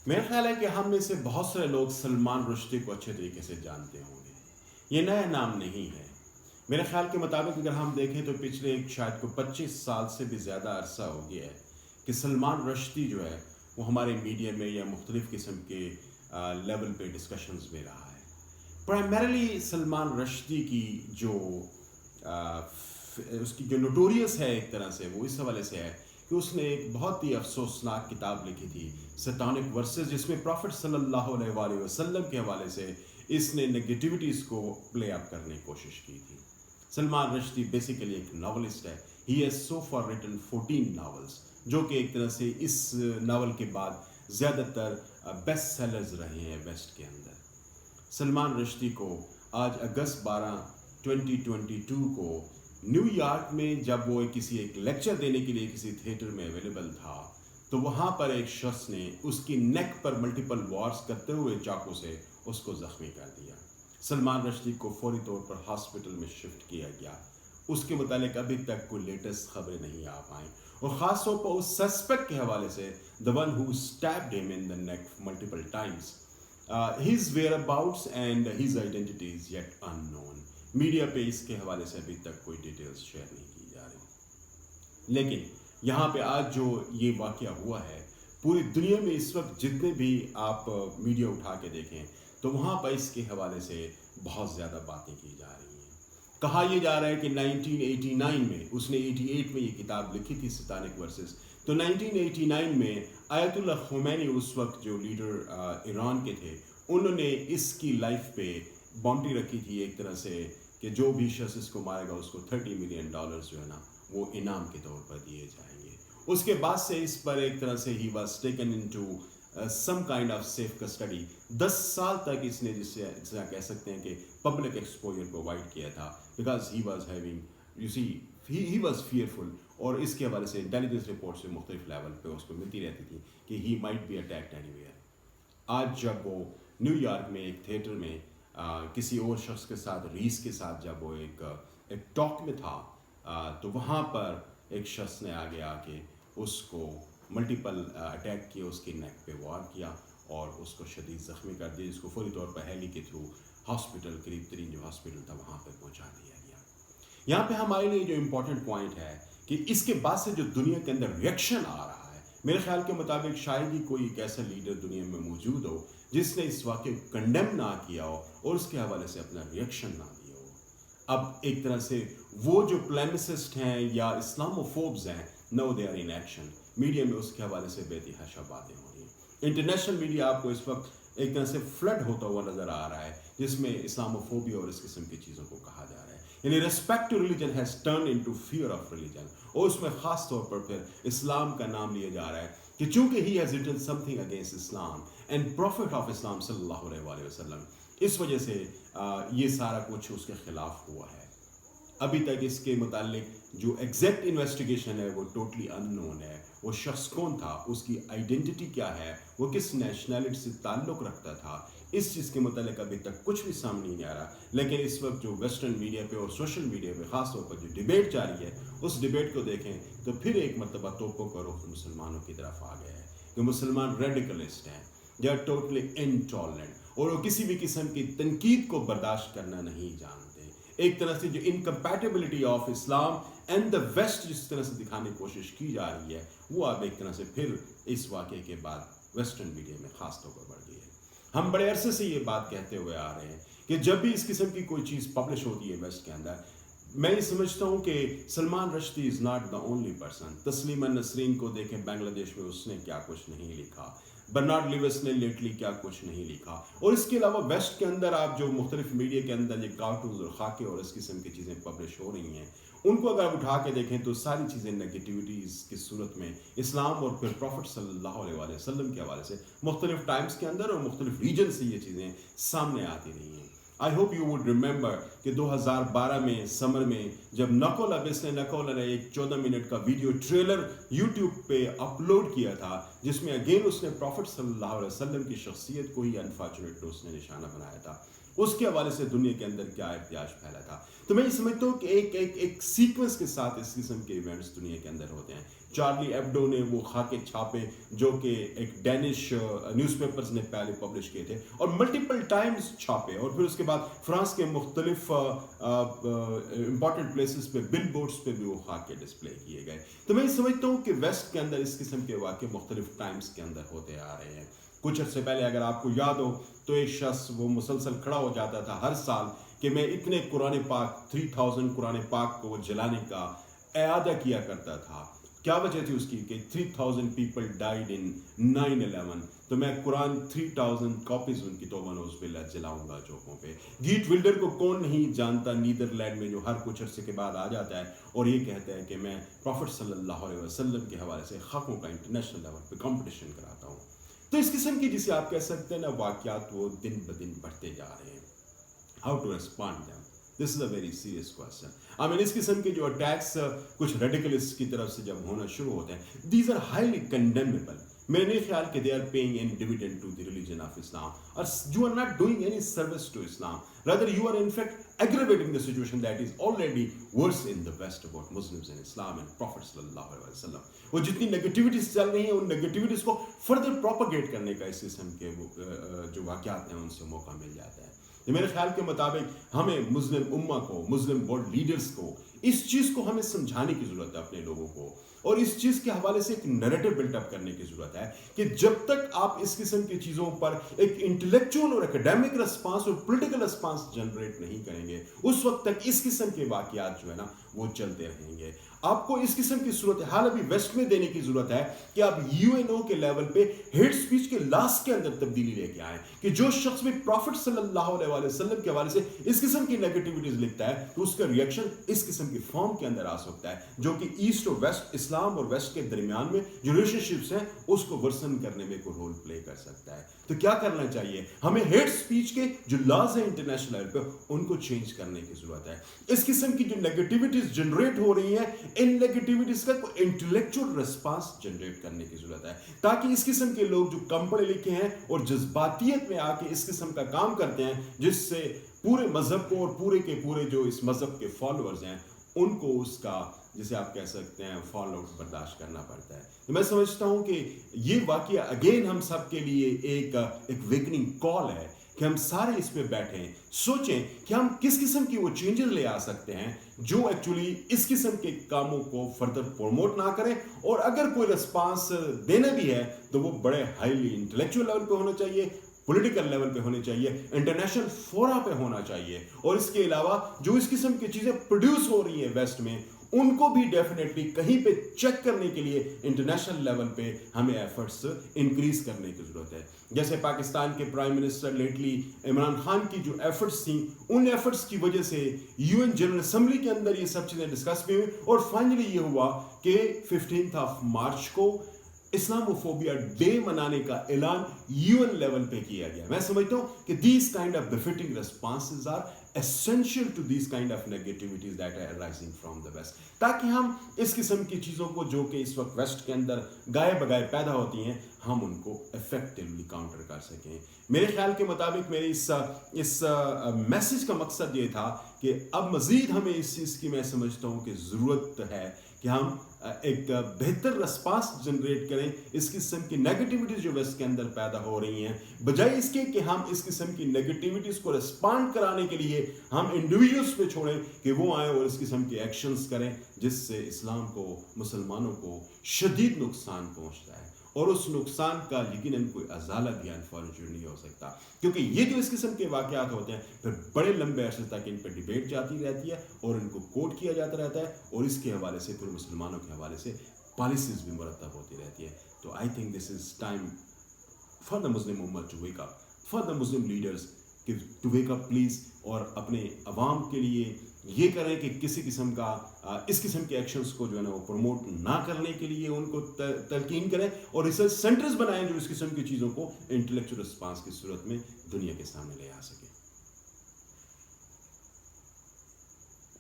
میرا خیال ہے کہ ہم میں سے بہت سارے لوگ سلمان رشدی کو اچھے طریقے سے جانتے ہوں گے. یہ نیا نام نہیں ہے. میرے خیال کے مطابق اگر ہم دیکھیں تو پچھلے شاید کو 25 سال سے بھی زیادہ عرصہ ہو گیا ہے کہ سلمان رشدی جو ہے وہ ہمارے میڈیا میں یا مختلف قسم کے لیول پہ ڈسکشنز میں رہا ہے. پرائمریلی سلمان رشدی کی جو اس کی جو نوٹوریس ہے ایک طرح سے وہ اس حوالے سے ہے کہ اس نے ایک بہت ہی افسوسناک کتاب لکھی تھی سیٹانک ورسز، جس میں پروفٹ صلی اللہ علیہ وآلہ وسلم کے حوالے سے اس نے نگیٹیوٹیز کو پلے اپ کرنے کی کوشش کی تھی. سلمان رشدی بیسیکلی ایک ناولسٹ ہے. He has so for return 14 novels, جو کہ ایک طرح سے اس ناول کے بعد زیادہ تر بیسٹ سیلرز رہے ہیں ویسٹ کے اندر. سلمان رشدی کو آج اگست 12 2022 کو نیو یارک میں جب وہ کسی ایک لیکچر دینے کے لیے کسی تھیٹر میں اویلیبل تھا تو وہاں پر ایک شخص نے اس کی نیک پر ملٹیپل وارز کرتے ہوئے چاقو سے اس کو زخمی کر دیا. سلمان رشدی کو فوری طور پر ہاسپٹل میں شفٹ کیا گیا. اس کے متعلق ابھی تک کوئی لیٹسٹ خبریں نہیں آ پائیں، اور خاص طور پر اس سسپیکٹ کے حوالے سے the one who stabbed him in the neck multiple times. His whereabouts and his identity is yet unknown. Media پہ اس کے حوالے سے ابھی تک کوئی ڈیٹیلز شیئر نہیں کی جا رہی. لیکن یہاں پہ آج جو یہ واقعہ ہوا ہے، پوری دنیا میں اس وقت جتنے بھی آپ میڈیا اٹھا کے دیکھیں تو وہاں پہ اس کے حوالے سے بہت زیادہ باتیں کی جا رہی ہیں. کہا یہ جا رہا ہے کہ 1989 میں اس نے 88 میں یہ کتاب لکھی تھی سیٹانک ورسز. تو 1989 میں آیت اللہ خمینی اس وقت جو لیڈر ایران کے تھے، انہوں نے اس کی لائف پہ باؤنڈری رکھی تھی ایک طرح سے کہ جو بھی شخص اس کو مارے گا اس کو $30 ملین جو ہے نا وہ انعام کے طور پر دیے جائیں گے. اس کے بعد سے اس پر ایک طرح سے he was taken into some kind of safe custody. 10 سال تک اس نے جس سے کہہ سکتے ہیں کہ پبلک ایکسپوجر پرووائڈ کیا تھا، because he was having you see he was fearful. اور اس کے حوالے سے انٹیلیجنس رپورٹ سے مختلف لیول پہ اس کو ملتی رہتی تھی کہ he might be attacked anywhere. آج جب وہ نیو یارک میں ایک تھیٹر میں کسی اور شخص کے ساتھ ریس کے ساتھ جب وہ ایک ٹاک میں تھا تو وہاں پر ایک شخص نے آگے آ کے اس کو ملٹیپل اٹیک کیا، اس کی نیک پہ وار کیا اور اس کو شدید زخمی کر دیا، جس کو فوری طور پر ہیلی کے تھرو ہاسپٹل، قریب ترین جو ہاسپٹل تھا وہاں پہ پہنچا دیا گیا. یہاں پہ ہمارے لیے جو امپورٹنٹ پوائنٹ ہے کہ اس کے بعد سے جو دنیا کے اندر ریئیکشن آ رہا ہے، میرے خیال کے مطابق شاید ہی کوئی ایک ایسا لیڈر دنیا میں موجود ہو جس نے اس واقعے کو کنڈیم نہ کیا ہو اور اس کے حوالے سے اپنا ریئیکشن نہ دیا ہو. اب ایک طرح سے وہ جو پلیمسسٹ ہیں یا اسلاموفوبز ہیں، no they are in action. Media میں اس کے حوالے سے بے تحاشا باتیں ہو رہی ہیں. انٹرنیشنل میڈیا آپ کو اس وقت ایک طرح سے فلڈ ہوتا ہوا نظر آ رہا ہے، جس میں اسلاموفوبیا اور اس قسم کی چیزوں کو کہا جا رہا ہے. یعنی respect to religion has turn into fear of religion, اور اس میں خاص طور پر پھر اسلام کا نام لیا جا رہا ہے کہ چونکہ he has written something against Islam and prophet of Islam صلی اللہ علیہ وآلہ وسلم، اس وجہ سے یہ سارا کچھ اس کے خلاف ہوا ہے. ابھی تک اس کے متعلق جو ایگزیکٹ انویسٹیگیشن ہے وہ ٹوٹلی ان نون ہے. وہ شخص کون تھا، اس کی آئیڈینٹی کیا ہے، وہ کس نیشنلٹی سے تعلق رکھتا تھا، اس چیز کے متعلق ابھی تک کچھ بھی سامنے نہیں آ رہا. لیکن اس وقت جو ویسٹرن میڈیا پہ اور سوشل میڈیا پہ خاص طور پر جو ڈیبیٹ جاری ہے، اس ڈیبیٹ کو دیکھیں تو پھر ایک مرتبہ توپوں کا رخ مسلمانوں کی طرف آ گیا ہے کہ مسلمان ریڈیکلسٹ ہیں، دے آر ٹوٹلی انٹالرنٹ، اور وہ کسی بھی قسم کی تنقید کو برداشت کرنا نہیں جانتے. ایک طرح سے جو incompatibility of Islam and the West جس طرح سے دکھانے کی کوشش کی جا رہی ہے، وہ اب ایک طرح سے پھر اس واقعے کے بعد ویسٹرن میڈیا میں خاص طور پر بڑھ گئی ہے. ہم بڑے عرصے سے یہ بات کہتے ہوئے آ رہے ہیں کہ جب بھی اس قسم کی کوئی چیز پبلش ہوتی ہے ویسٹ کے اندر، میں یہ سمجھتا ہوں کہ Salman Rushdie is not the only person. Taslima Nasrin کو دیکھیں بنگلہ دیش میں، اس نے کیا کچھ نہیں لکھا. برنارڈ لیوس نے لیٹلی کیا کچھ نہیں لکھا. اور اس کے علاوہ ویسٹ کے اندر آپ جو مختلف میڈیا کے اندر یہ کارٹونز اور خاکے اور اس قسم کی چیزیں پبلش ہو رہی ہیں، ان کو اگر آپ اٹھا کے دیکھیں تو ساری چیزیں نگیٹیوٹیز کی صورت میں اسلام اور پھر پروفٹ صلی اللہ علیہ وآلہ وسلم کے حوالے سے مختلف ٹائمز کے اندر اور مختلف ریجن سے یہ چیزیں سامنے آتی رہی ہیں. I hope you would remember کہ 2012 میں سمر میں جب نکولا نے ایک 14 منٹ کا ویڈیو ٹریلر یوٹیوب پہ اپلوڈ کیا تھا، جس میں اگین اس نے پروفٹ صلی اللہ علیہ وسلم کی شخصیت کو ہی انفارچونیٹ اس نے نشانہ بنایا تھا. اس کے حوالے سے دنیا کے اندر کیا احتجاج پھیلا تھا. تو میں یہ سمجھتا ہوں کہ ایک سیکوینس کے ساتھ اس قسم کے ایونٹس دنیا کے اندر ہوتے ہیں. چارلی ایبڈو نے وہ خاکے چھاپے جو کہ ایک ڈینش نیوز پیپرز نے پہلے پبلش کیے تھے اور ملٹیپل ٹائمز چھاپے, اور پھر اس کے بعد فرانس کے مختلف امپورٹنٹ پلیسز پہ بل بورڈز پہ بھی وہ خاکے ڈسپلے کیے گئے. تو میں سمجھتا ہوں کہ ویسٹ کے اندر اس قسم کے واقعے مختلف ٹائمز کے اندر ہوتے آ رہے ہیں. کچھ عرصے پہلے اگر آپ کو یاد ہو تو ایک شخص وہ مسلسل کھڑا ہو جاتا تھا ہر سال کہ میں اتنے قرآن پاک 3000 قرآن پاک کو جلانے کا اعادہ کیا کرتا تھا. کیا وجہ تھی اس کی کہ 3000 پیپل ڈائیڈ ان 9/11, تو میں قرآن 3000 کاپیز ان کی توبہ نوز باللہ جلاؤں گا چوکوں پہ. گیٹ ولڈر کو کون نہیں جانتا, نیدرلینڈ میں جو ہر کچھ عرصے کے بعد آ جاتا ہے اور یہ کہتا ہے کہ میں پروفٹ صلی اللہ علیہ وسلم کے حوالے سے خاکوں کا انٹرنیشنل لیول پہ کمپٹیشن کراتا ہوں. تو اس قسم کی جسے آپ کہہ سکتے ہیں نا واقعات وہ دن بدن بڑھتے جا رہے ہیں. How to respond them, this is a very serious question. اس قسم کے جو اٹیکس کچھ ریڈیکلسٹ کی طرف سے جب ہونا شروع ہوتے ہیں, دیز آر ہائیلی کنڈیمیبل. میرے نہیں خیال کہ they are paying any dividend to the religion of Islam, اور you are not doing any service to Islam, rather you are in fact aggravating the situation that is already worse in the West about Muslims and Islam and Prophet sallallahu alaihi wasallam. وہ جتنی نیگیٹیوٹیز چل رہی ہیں ان نیگیٹیوٹیز کو further propagate کرنے کا اس قسم کے جو واقعات ہیں ان سے موقع مل جاتا ہے. میرے خیال کے مطابق ہمیں مسلم امہ کو, مسلم ورلڈ لیڈرز کو اس چیز کو ہمیں سمجھانے کی ضرورت ہے اپنے لوگوں کو, اور اس چیز کے حوالے سے ایک نیریٹو بلٹ اپ کرنے کی ضرورت ہے کہ جب تک آپ اس قسم کی چیزوں پر ایک انٹلیکچوئل اور اکیڈیمک رسپانس اور پولیٹیکل رسپانس جنریٹ نہیں کریں گے, اس وقت تک اس قسم کے واقعات جو ہے نا وہ چلتے رہیں گے. آپ کو اس قسم کی صورتحال ابھی ویسٹ میں دینے کی ضرورت ہے کہ آپ UN کے لیول پہ ہیٹ سپیچ کے لاس کے اندر تبدیلی لے کے آئیں کہ جو شخص بھی پروفٹ صلی اللہ علیہ وسلم کے حوالے سے اس قسم کی نیگیٹیوٹیز لکھتا ہے تو اس کا ریئیکشن اس قسم کی فارم کے اندر آ سکتا ہے جو کہ ایسٹ اور ویسٹ, اسلام اور ویسٹ کے درمیان میں جو ریلیشن شپس ہیں اس کو ورسن کرنے میں کوئی رول پلے کر سکتا ہے. تو کیا کرنا چاہیے, ہمیں ہیٹ سپیچ کے جو لاز ہیں انٹرنیشنل لیول پہ ان کو چینج کرنے کی ضرورت ہے. اس قسم کی جو نیگیٹیوٹیز جنریٹ ہو رہی ہیں ان نیگیٹیوٹیز کا کوئی انٹلیکچوئل رسپانس جنریٹ کرنے کی ضرورت ہے تاکہ اس قسم کے لوگ جو کم پڑھے لکھے ہیں اور جذباتیت میں آ کے اس قسم کا کام کرتے ہیں جس سے پورے مذہب کو اور پورے کے پورے جو اس مذہب کے فالوورز ہیں ان کو اس کا جسے آپ کہہ سکتے ہیں فال آؤٹ برداشت کرنا پڑتا ہے. میں سمجھتا ہوں کہ یہ واقعہ اگین ہم سب کے لیے ایک ویکننگ کال ہے کہ ہم سارے اس پہ بیٹھیں, سوچیں کہ ہم کس قسم کی وہ چینجز لے آ سکتے ہیں جو ایکچولی اس قسم کے کاموں کو فردر پروموٹ نہ کریں, اور اگر کوئی رسپانس دینا بھی ہے تو وہ بڑے ہائیلی انٹلیکچوئل لیول پہ ہونا چاہیے, پولیٹیکل لیول پہ ہونی چاہیے, انٹرنیشنل فورا پہ ہونا چاہیے, اور اس کے علاوہ جو اس قسم کی چیزیں پروڈیوس ہو رہی ہیں ویسٹ میں ان کو بھی ڈیفینیٹلی کہیں پہ چیک کرنے کے لیے انٹرنیشنل لیول پہ ہمیں ایفرٹس انکریز کرنے کی ضرورت ہے. جیسے پاکستان کے prime minister lately Imran Khan کی جو ایفرٹس تھیں ان ایفرٹس کی وجہ سے UN جنرل اسمبلی کے اندر یہ سب چیزیں ڈسکس بھی ہوئی اور فائنلی یہ ہوا کہ 15 مارچ کو اسلاموفوبیا ڈے منانے کا اعلان UN لیول پہ کیا گیا. میں سمجھتا ہوں کہ these kind of befitting responses are essential to these kind of negativities that are arising from the West, تاکہ ہم اس قسم کی چیزوں کو جو کہ اس وقت ویسٹ کے اندر گائے بگائے پیدا ہوتی ہیں ہم ان کو افیکٹولی کاؤنٹر کر سکیں. میرے خیال کے مطابق میرے اس میسج کا مقصد یہ تھا کہ اب مزید ہمیں اس چیز کی میں سمجھتا ہوں کہ ضرورت ہے کہ ہم ایک بہتر رسپانس جنریٹ کریں اس قسم کی نیگیٹیوٹیز جو ویسٹ کے اندر پیدا ہو رہی ہیں, بجائے اس کے کہ ہم اس قسم کی نیگیٹیوٹیز کو رسپانڈ کرانے کے لیے ہم انڈیویجولس پہ چھوڑیں کہ وہ آئیں اور اس قسم کے ایکشنز کریں جس سے اسلام کو, مسلمانوں کو شدید نقصان پہنچتا ہے, اور اس نقصان کا یقیناً کوئی ازالہ بھی انفارچونیٹلی نہیں ہو سکتا, کیونکہ یہ جو اس قسم کے واقعات ہوتے ہیں پھر بڑے لمبے عرصے تک ان پہ ڈیبیٹ جاتی رہتی ہے اور ان کو کوٹ کیا جاتا رہتا ہے, اور اس کے حوالے سے پھر مسلمانوں کے حوالے سے پالیسیز بھی مرتب ہوتی رہتی ہے. تو I think this is time for the Muslim امت to wake up, for the Muslim leaders to wake up please, اور اپنے عوام کے لیے یہ کریں کہ کسی قسم کا اس قسم کے ایکشنز کو جو ہے نا وہ پروموٹ نہ کرنے کے لیے ان کو تلقین کریں, اور ریسرچ سینٹرز بنائیں جو اس قسم کی چیزوں کو انٹلیکچوئل رسپانس کی صورت میں دنیا کے سامنے لے آ سکے.